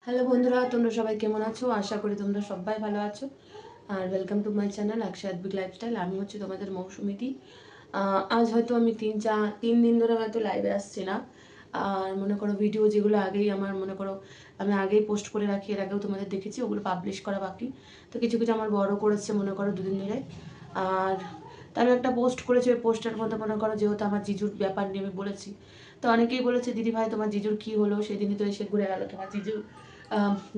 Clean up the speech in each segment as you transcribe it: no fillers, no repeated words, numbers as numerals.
Hello বন্ধুরা, তোমরা সবাই কেমন আছো? আশা করি তোমরা সবাই ভালো আছো। আর welcome to my channel Adwik lifestyle. আমি হচ্ছে তোমাদের মৌসুমিদি। আজ হয়তো আমি 3 দিন ধরে হয়তো লাইভে আসছি না। আর মনে করো ভিডিও যেগুলো আগেই আমার মনে করো আমি আগেই পোস্ট করে রাখি, এর আগেও তোমাদের দেখেছি, ওগুলো পাবলিশ করা বাকি। তো কিছু কিছু আমার বড় করেছে মনে করো 2 দিন ধরে। আর তার একটা পোস্ট করেছে, ওই পোস্টের মধ্যে মনে করো যেহেতু আমার জিজুর ব্যাপার নিয়ে আমি বলেছি, তো অনেকেই বলেছে দিদি ভাই তোমার জিজুর কী হলো, সেদিনই তো এসে ঘুরে গেল তোমার জিজু।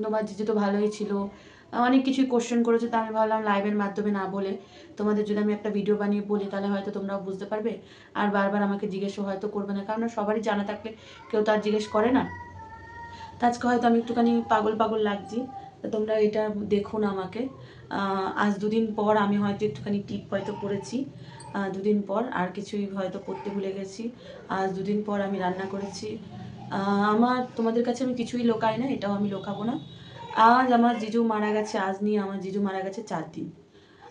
তোমার জিজু তো ভালোই ছিল। অনেক কিছুই কোশ্চেন করেছে, তো আমি ভাবলাম লাইভের মাধ্যমে না বলে তোমাদের যদি আমি একটা ভিডিও বানিয়ে বলি তাহলে হয়তো তোমরাও বুঝতে পারবে। আর বারবার আমাকে জিজ্ঞেসও হয়তো করবে না, কারণ সবারই জানা থাকলে কেউ তো আর জিজ্ঞেস করে না। তো আজকে হয়তো আমি একটুখানি পাগল পাগল লাগছি, তো তোমরা এটা দেখো না আমাকে। আজ 2 দিন পর আমি হয়তো একটুখানি টিপ হয়তো করেছি, 2 দিন পর আর কিছুই হয়তো করতে ভুলে গেছি। আজ 2 দিন পর আমি রান্না করেছি। আমার তোমাদের কাছে আমি কিছুই লোকাই না, এটাও আমি লোকাবো না। আজ আমার জিজু মারা গেছে, আজ নিয়ে আমার জিজু মারা গেছে 4 দিন।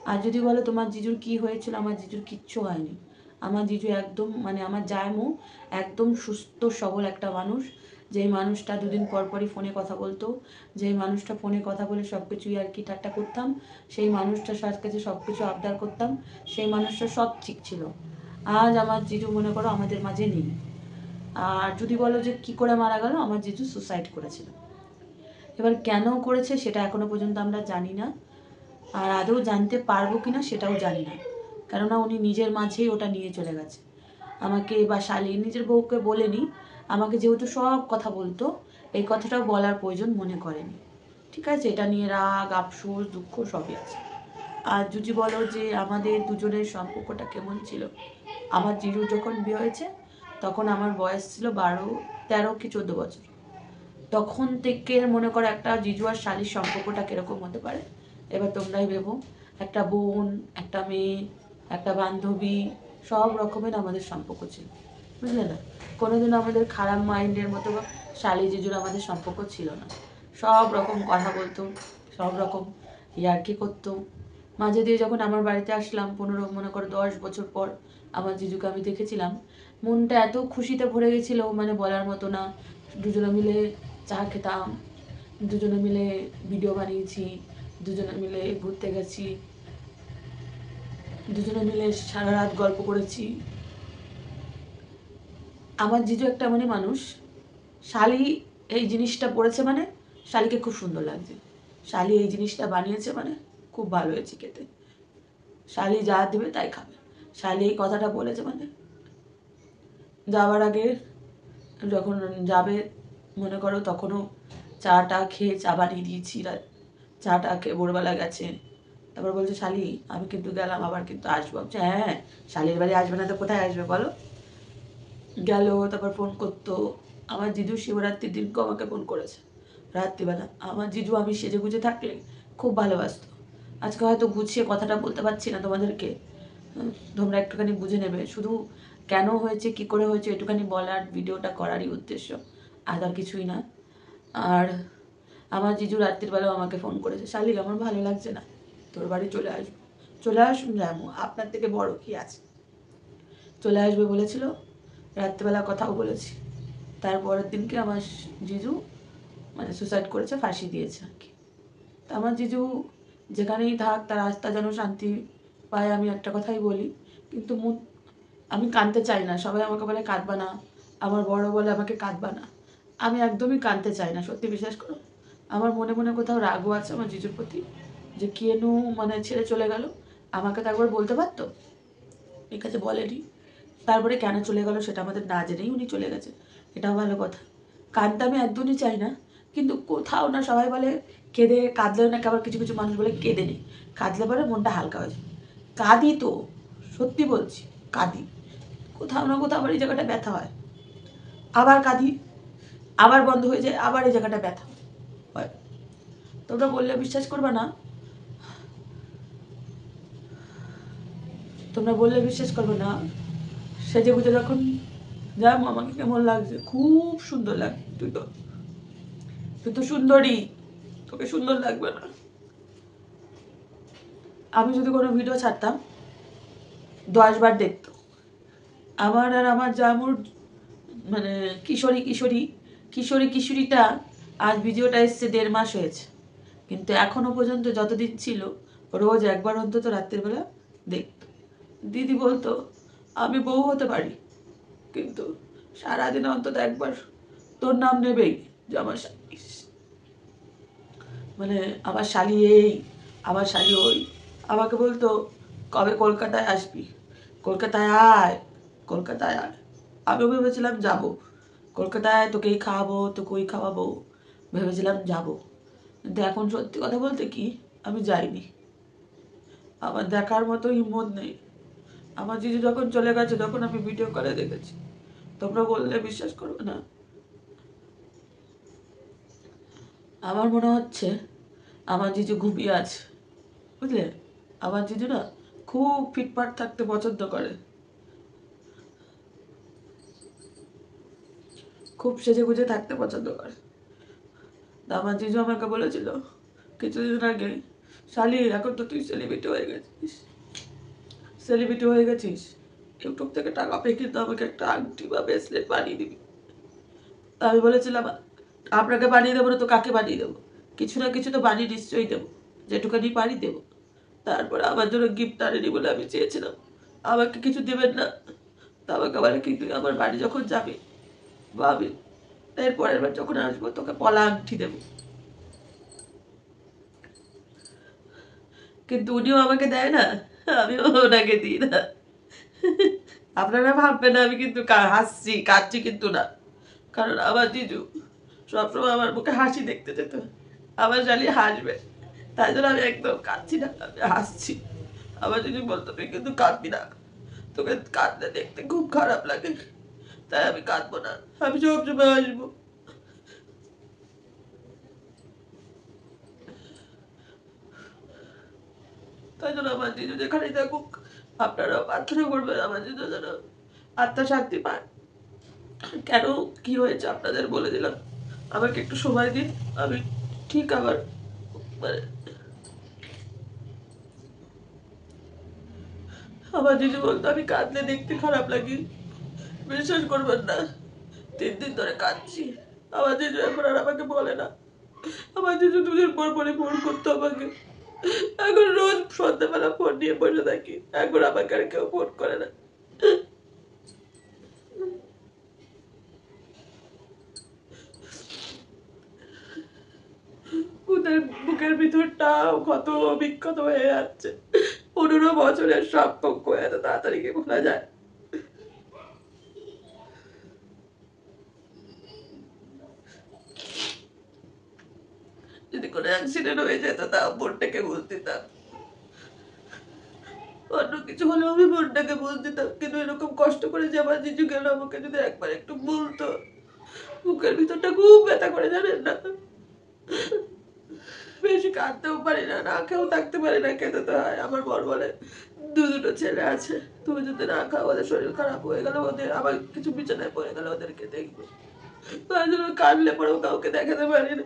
আর যদি বলো তোমার জিজুর কি হয়েছিল, আমার জিজুর কিচ্ছু হয়নি। আমার জিজু একদম মানে আমার জায়মু একদম সুস্থ সবল একটা মানুষ। যেই মানুষটা 2 দিন পর পরই ফোনে কথা বলতো, যেই মানুষটা ফোনে কথা বলে সব কিছুই আর কি ঠাট্টা করতাম, সেই মানুষটার কাছে সব কিছু আবদার করতাম, সেই মানুষটা সব ঠিক ছিল। আজ আমার জিজু মনে করো আমাদের মাঝে নেই। আর যদি বলো যে কি করে মারা গেল, আমার জিজু সুসাইড করেছিল। এবার কেন করেছে সেটা এখনো পর্যন্ত আমরা জানি না, আর আদৌ জানতে পারবো কিনা সেটাও জানি না। কেননা উনি নিজের মাঝেই ওটা নিয়ে চলে গেছে। আমাকে বা শালি নিজের বউকে বলেনি, আমাকে যেহেতু সব কথা বলতো, এই কথাটাও বলার প্রয়োজন মনে করেনি। ঠিক আছে, এটা নিয়ে রাগ আফসোস দুঃখ সবই আছে। আর যদি বলো যে আমাদের দুজনের সম্পর্কটা কেমন ছিল, আমার জিজু যখন বিয়ে হয়েছে তখন আমার বয়স ছিল 13 কি 14 বছর। তখন থেকে মনে করো একটা জিজু আর শালির সম্পর্কটা কিরকম হতে পারে এবার তোমরাই ভেবো। একটা বোন, একটা মেয়ে, একটা বান্ধবী, সব রকমের আমাদের সম্পর্ক ছিল, বুঝলে না? কোনোদিনও আমাদের খারাপ মাইন্ডের মতো শালি জিজুর আমাদের সম্পর্ক ছিল না। সব রকম কথা বলতো, সব রকম ইয়ার্কি করতো। মাঝে দিয়ে যখন আমার বাড়িতে আসলাম 15 মনে করো 10 বছর পর আমার জিজুকে আমি দেখেছিলাম, মনটা এত খুশিতে ভরে গেছিল মানে বলার মতো না। দুজনে মিলে চা খেতাম, দুজনে মিলে ভিডিও বানিয়েছি, দুজনে মিলে ঘুরতে গেছি, দুজনে মিলে সারা রাত গল্প করেছি। আমার জিজু একটা মানে মানুষ, শালি এই জিনিসটা পড়েছে মানে শালিকে খুব সুন্দর লাগছে, শালি এই জিনিসটা বানিয়েছে মানে খুব ভালো হয়েছে খেতে, শালি যা দেবে তাই খাবে, শালি এই কথাটা বলেছে মানে যাওয়ার আগে যখন যাবে মনে করো তখনও চাটা খেয়ে চা বানিয়ে দিয়েছি, চাটা খেয়ে ভোরবেলা গেছে। তারপর বলছে শালি আমি কিন্তু গেলাম, আবার কিন্তু আসবো। বলছে হ্যাঁ, শালির বাড়ি আসবে না তো কোথায় আসবে বলো। গেল, তারপর ফোন করতো। আমার জিজু শিবরাত্রির দিনকেও আমাকে ফোন করেছে রাত্রিবেলা। আমার জিজু আমি সেজে গুজে থাকলে খুব ভালোবাসতো। আজকে হয়তো গুছিয়ে কথাটা বলতে পারছি না তোমাদেরকে, তোমরা একটুখানি বুঝে নেবে। শুধু কেন হয়েছে কী করে হয়েছে একটুখানি বলার, ভিডিওটা করারই উদ্দেশ্য, আর কিছুই না। আর আমার জিজু রাত্রিবেলাও আমাকে ফোন করেছে, শালি আমার ভালো লাগছে না, তোর বাড়ি চলে আসবো। চলে আসুন যাবো, আপনার থেকে বড় কি আছে। চলে আসবে বলেছিল, রাত্রিবেলা কথাও বলেছি। তারপরের দিনকে আমার জিজু মানে সুসাইড করেছে, ফাঁসি দিয়েছে আর কি। তা আমার জিজু যেখানেই থাক তার আত্মা যেন শান্তি পায়, আমি একটা কথাই বলি। কিন্তু আমি কাঁদতে চাই না, সবাই আমাকে বলে কাঁদবা না, আমার বড় বলে আমাকে কাঁদবা না। আমি একদমই কাঁদতে চাই না, সত্যি বিশ্বাস করো। আমার মনে মনে কোথাও রাগও আছে আমার জিজুর প্রতি, যে কেন মানে ছেড়ে চলে গেল। আমাকে তো একবার বলতে পারতো, ঠিক আছে বলেনি। তারপরে কেন চলে গেল সেটা আমাদের না জেনেই উনি চলে গেছে, এটাও ভালো কথা। কাঁদতে আমি একদমই চাই না, কিন্তু কোথাও না সবাই বলে কেঁদে কাঁদলেও নাকি আবার কিছু কিছু মানুষ বলে কেঁদে নেই, কাঁদলে পরে মনটা হালকা হয়ে যায়। কাঁদি তো, সত্যি বলছি কাঁদি। কোথাও না কোথাও আবার এই জায়গাটা ব্যথা হয়, আবার কাঁদি, আবার বন্ধ হয়ে যায়, আবার এই জায়গাটা ব্যথা হয়। তোমরা বললে বিশ্বাস করবে না, তোমরা বললে বিশ্বাস করবে না, সেজে গুজে যখন যাই আমাকে কেমন লাগছে, খুব সুন্দর লাগে। তুই তো সুন্দরী, তোকে সুন্দর লাগবে না। আমি যদি কোনো ভিডিও ছাড়তাম 10 বার দেখতো। আমার আর আমার জামুর মানে কিশোরীটা আজ ভিডিওটা এসছে 1.5 মাস হয়েছে, কিন্তু এখনো পর্যন্ত যতদিন ছিল রোজ একবার অন্তত রাত্রিবেলা দেখত। দিদি বলতো আমি বউ হতে পারি, কিন্তু সারাদিন অন্তত একবার তোর নাম নেবেই যে আমার শালি, মানে আমার শালি এই, আমার শালি ওই। আমাকে বলতো কবে কলকাতায় আসবি, কলকাতায় আয়, কলকাতায় আয়। আমিও ভেবেছিলাম যাব, কলকাতায় তোকেই খাওয়াবো, তোকেই খাওয়াবো, ভেবেছিলাম যাব। কিন্তু এখন সত্যি কথা বলতে কি, আমি যাইনি। আমার দেখার মতো হিম্মত নেই। আমার জিজু যখন চলে গেছে তখন আমি ভিডিও কলে দেখেছি, তোমরা বললে বিশ্বাস করবে না। আমার মনে হচ্ছে আমার জিজু ঘুমিয়ে আছে, বুঝলে। আমার জিজু না খুব ফিটফাট থাকতে পছন্দ করে, খুব সেজে গুজে থাকতে পছন্দ করে। আমার জিজু আমাকে বলেছিল কিছুদিন আগে, শালি এখন তো তুই সেলিব্রিটি হয়ে গেছিস, সেলিব্রিটি হয়ে গেছিস, ইউটিউব থেকে টাকা পেয়ে কিন্তু আমাকে একটা আংটি বা ব্রেসলেট বানিয়ে দিবি। আমি বলেছিলাম আপনাকে বানিয়ে দেবো না তো কাকে বানিয়ে দেবো, কিছু না কিছু তো বানিয়ে নিশ্চয়ই দেবো, যেটুকানি পারি দেবো। তারপরে আমার জন্য গিফট আনেনি বলে আমি চেয়েছিলাম আমাকে কিছু দেবেন না, তা আমাকে বলে কিন্তু আমার বাড়ি যখন যাবে ভাবি এরপরের বার যখন আসবো তোকে পলা আংটি দেবো। কিন্তু উনিও আমাকে দেয় না, আমিও ওনাকে দিই না। আপনারা ভাববেন না আমি কিন্তু হাসছি কাঁদছি, কিন্তু না। কারণ আমার জিজু সবসময় আমার মুখে হাসি দেখতে যেত, আমার জানি হাসবে, তাই জন্য আমি একদম কাঁদছি না, আমি হাসছি। আমার জিজু বলতো তুই কিন্তু কাঁদবি না, তোকে কাঁদতে দেখতে খুব খারাপ লাগে, তাই আমি কাঁদবো না, আমি সবসময় হাসবো। তাই জন্য আমার জিজু যেখানেই থাকুক আপনারাও প্রার্থনা করবেন আমার জিজু যেন আত্মা শান্তি পায়। কেন কি হয়েছে আপনাদের বলে দিলাম, আমাকে একটু সময় দিন, আমি ঠিক আবার মানে আমার জিজু বলতো আমি কাঁদলে দেখতে খারাপ লাগে, বিশ্বাস করবেন না 3 দিন ধরে কাঁদছি। আমার জিজু এখন আর আমাকে বলে না, আমার জিজু 2 দিন পর পরে ফোন করতো আমাকে, এখন রোজ সন্ধ্যাবেলা ফোন নিয়ে বসে থাকি, এখন আমাকে আর কেউ ফোন করে না। ওদের বুকের ভিতরটাও কত বিক্ষত হয়ে যাচ্ছে, 15 বছরের সম্পর্ক এত তাড়াতাড়ি কি ভোলা যায়। যদি কোনো অ্যাক্সিডেন্ট হয়ে যেত তাও বোনটাকে বুঝ দিতাম, অন্য কিছু হলেও আমি বোনটাকে বুঝ দিতাম, কিন্তু এরকম কষ্ট করে যে আমার জিজু গেল আমাকে যদি একবার একটু বলতো। বুকের ভিতরটা খুব ব্যথা করে জানেন না, বেশি কাঁদতেও পারি না, না খেয়েও থাকতে পারি না, খেতে তো হয়। আমার বর বলে দুটো ছেলে আছে, তুমি যদি না খাও ওদের শরীর খারাপ হয়ে গেল, ওদের আবার কিছু বিছানায় পড়ে গেলে ওদেরকে দেখবে, তাই জন্য কাঁদলে পরেও কাউকে দেখাতে পারি না।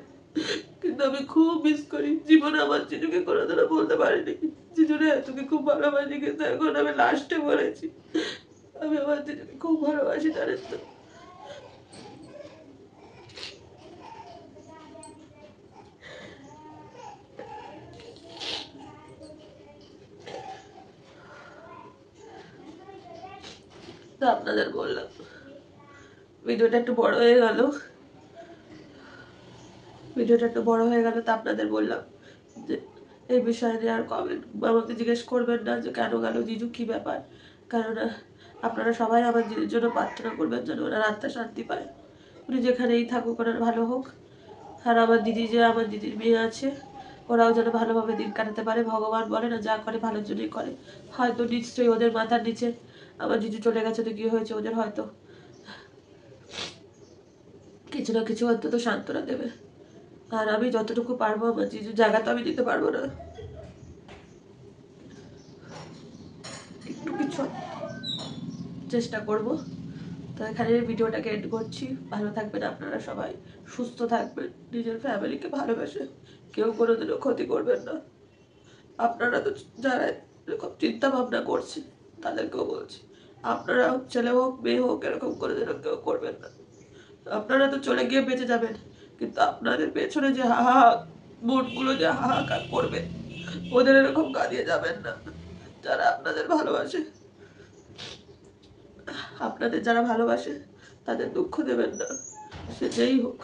কিন্তু আমি খুব মিস করি, জীবনে আমার জিজুকে কোনোদিনও বলতে পারিনি জিজুরে তোকে খুব ভালোবাসি, কিন্তু এখন আমি লাস্টে বলেছি আমি আমার জিজুকে খুব ভালোবাসি, জানেন তো। তো আপনাদের বললাম ভিডিওটা একটু বড় হয়ে গেল, তো আপনাদের বললাম যে এই বিষয় নিয়ে আর কমেন্ট আমাকে জিজ্ঞেস করবেন না যে কেন গেল জিজু, কি ব্যাপার। কারণ আপনারা সবাই আমার জিজুর জন্য প্রার্থনা করবেন যেন ওনার আত্মা শান্তি পায়, উনি যেখানেই থাকুক ওনার ভালো হোক। আর আমার দিদির মেয়ে আছে, ওরাও যেন ভালোভাবে দিন কাটাতে পারে। ভগবান বলে না যা করে ভালোর জন্যই করে, হয়তো নিশ্চয়ই ওদের মাথার নিচে আমার জিজু চলে গেছে তো কি হয়েছে, ওদের হয়তো কিছু না কিছু অন্তত সান্ত্বনা দেবে। আর আমি যতটুকু পারবো আমার জিজুর জায়গা তো আমি দিতে পারবো না, একটু কিছু চেষ্টা করব। তো এখানে ভিডিওটাকে এন্ড করছি, ভালো থাকবেন আপনারা সবাই, সুস্থ থাকবেন, নিজের ফ্যামিলিকে ভালোবেসে কেউ কোনোদিনও ক্ষতি করবেন না। আপনারা তো যারা এরকম চিন্তা ভাবনা করছে তাদেরকেও বলছি আপনারা ছেলে হোক মেয়ে হোক এরকম করে যেন কেউ করবেন না। আপনারা তো চলে গিয়ে বেঁচে যাবেন, কিন্তু আপনাদের পেছনে যে মনগুলো যে হাহাকার করবে, ওদের এরকম কাঁদিয়ে যাবেন না। যারা আপনাদের ভালোবাসে, আপনাদের যারা ভালোবাসে, তাদের দুঃখ দেবেন না, সে যেই হোক।